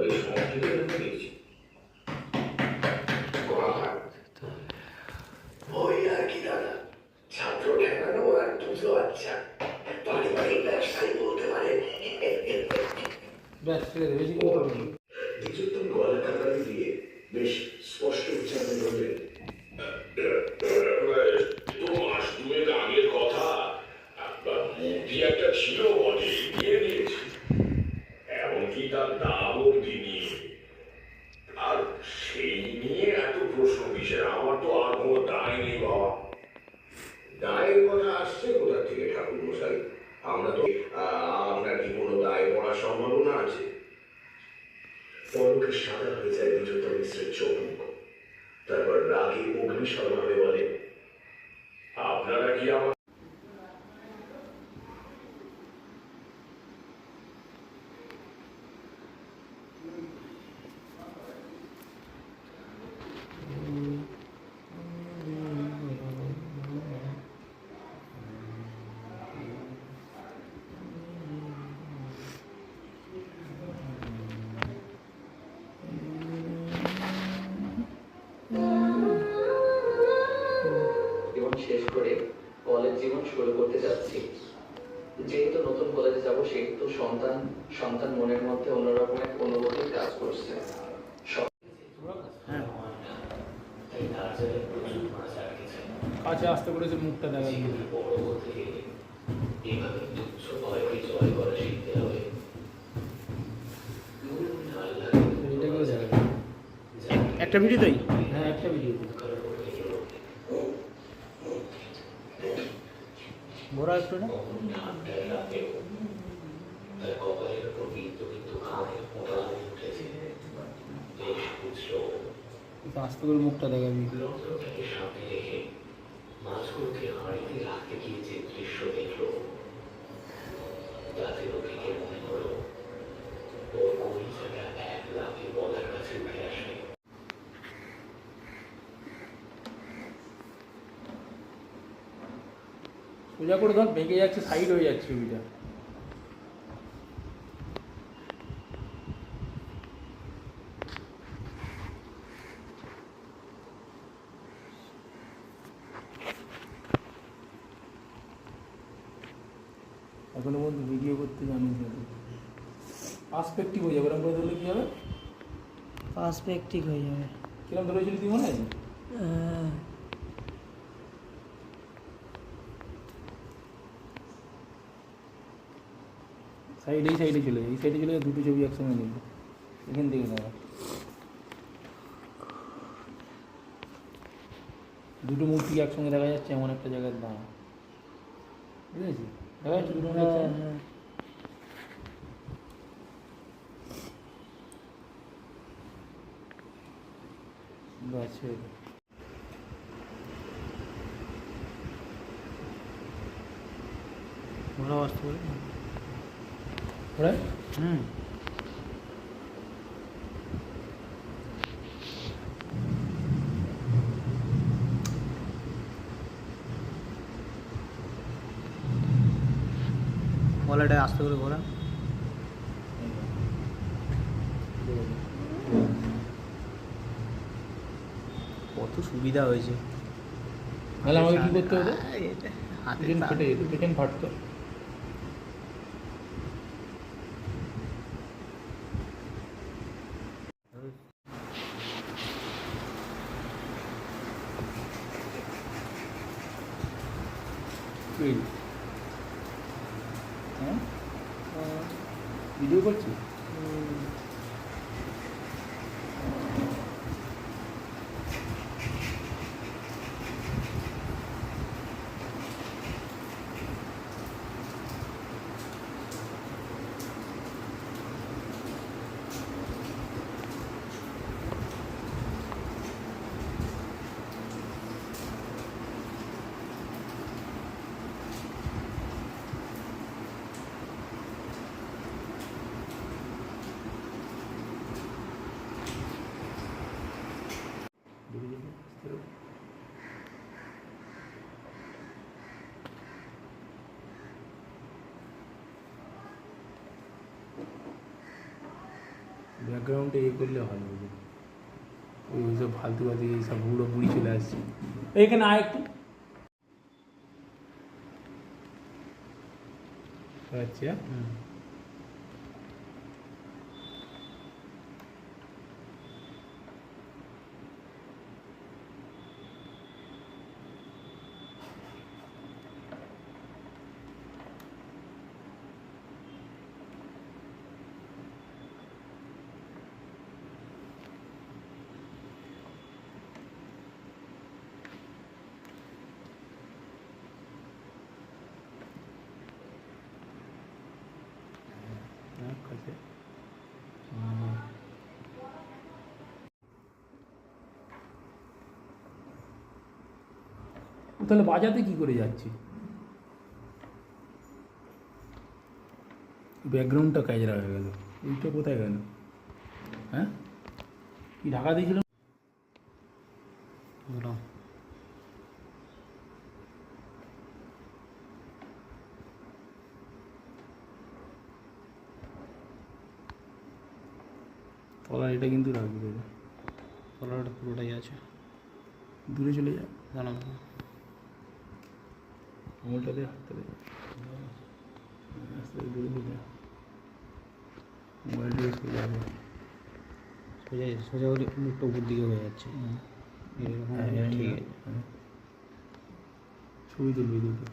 বেশ কমপ্লিকেটেড হয়ে গেছি। ওই আর কি দাদা, ছাত্র ঠেকানো আর দুটো আচ্ছা পারিবারিক ব্যবসায়ী বলতে পারে। বিদ্যুৎ গলা কাটারি দিয়ে বেশ স্পষ্ট উচ্চারণ করলেন, তো মাস দুয়েক আগের কথা, মূর্তি একটা ছিল বটে, নিয়ে নিয়েছি, এমনকি তার দাম অব্দি নিয়ে। আর সেই নিয়ে এত প্রশ্ন কিসের? আমার তো আর কোনো দায় নেই বাবা। দায়ের কথা আসছে কোথা থেকে ঠাকুর মশাই? আমরা তো আপনার কি কোনো দায় পড়ার সম্ভাবনা আছে? পরকে সাদা হয়ে যায় বিদ্যুৎ মিশ্রের চোখ। তারপর রাগে অগ্নিশর্মাভাবে বলে, আপনারা কি আমার জীবন শেষ করে কলেজ জীবন শুরু করতে যাচ্ছি। যেহেতু নতুন কলেজে যাব, সেহেতু সন্তান মনের মধ্যে অন্যরকম এক অনুভূতি কাজ করছে। কাছে আসতে করেছে মুখটা দেখা একটা ভিডিও তাই, হ্যাঁ একটা ভিডিও ঘোরা একটু না আস্তে করে মুখটা দেখাবি। মাছগুলোকে হাঁড়িতে রাখতে গিয়ে যে দৃশ্য দেখলো, তাতে রফিকে মনে হলো ওর কলিজাটা এক লাফে বলার কাছে উঠে আসবে। সোজা করে ধর, বেঁকে যাচ্ছে, সাইড হয়ে যাচ্ছে ছবিটা। এখনো পর্যন্ত ভিডিও করতে জানিস না, পার্সপেক্টিভ হয়ে যাবে। এরকম করে ধরলে কী হবে? পার্সপেক্টিভ হয়ে যাবে। কিরকম ধরেছিলি তুই, মনে আছে? এই সাইডে চলে যায়, এই সাইডে চলে যায়, দুটো ছবি একসঙ্গে নেবে। এখান থেকে দেখা দুটো মূর্তি একসঙ্গে দেখা যাচ্ছে এমন একটা জায়গার দাম, বুঝেছি? দেখা যাচ্ছে দুটো আছে। ঘোরা আসতে পারে গলাটায় আস্তে করে ঘোরা। কত সুবিধা হয়েছে। তাহলে আমাকে কি করতে হতো? পেছন ফেটে যেত, পেছন ফাটতো। হ্যাঁ ভিডিও করছি। ব্যাকগ্রাউন্ডে এ করলে ভালো হবে। ওই সব ফালতু ফালতু এইসব বুড়ো বুড়ি চলে আসছে। এইখানে আয় একটু। আচ্ছা কাছে তাহলে বাজাতে কি করে যাচ্ছি? ব্যাকগ্রাউন্ডটা কাজরা হয়ে গেল, এইটা কোথায় গেল? হ্যাঁ কি ঢাকা দিয়েছিল? তলার এটা কিন্তু রাখবি দাদা, তলাটা পুরোটাই আছে, দূরে চলে যা, জানাম আঙুলটা দিয়ে হাতটা দে, আস্তে দূরে চলে যা, মোবাইল দিয়ে চলে যাবে। সোজা সোজা করে মুখটা উপর দিকে হয়ে যাচ্ছে, এরকম ঠিক আছে। ছবি তুলবি দুটো।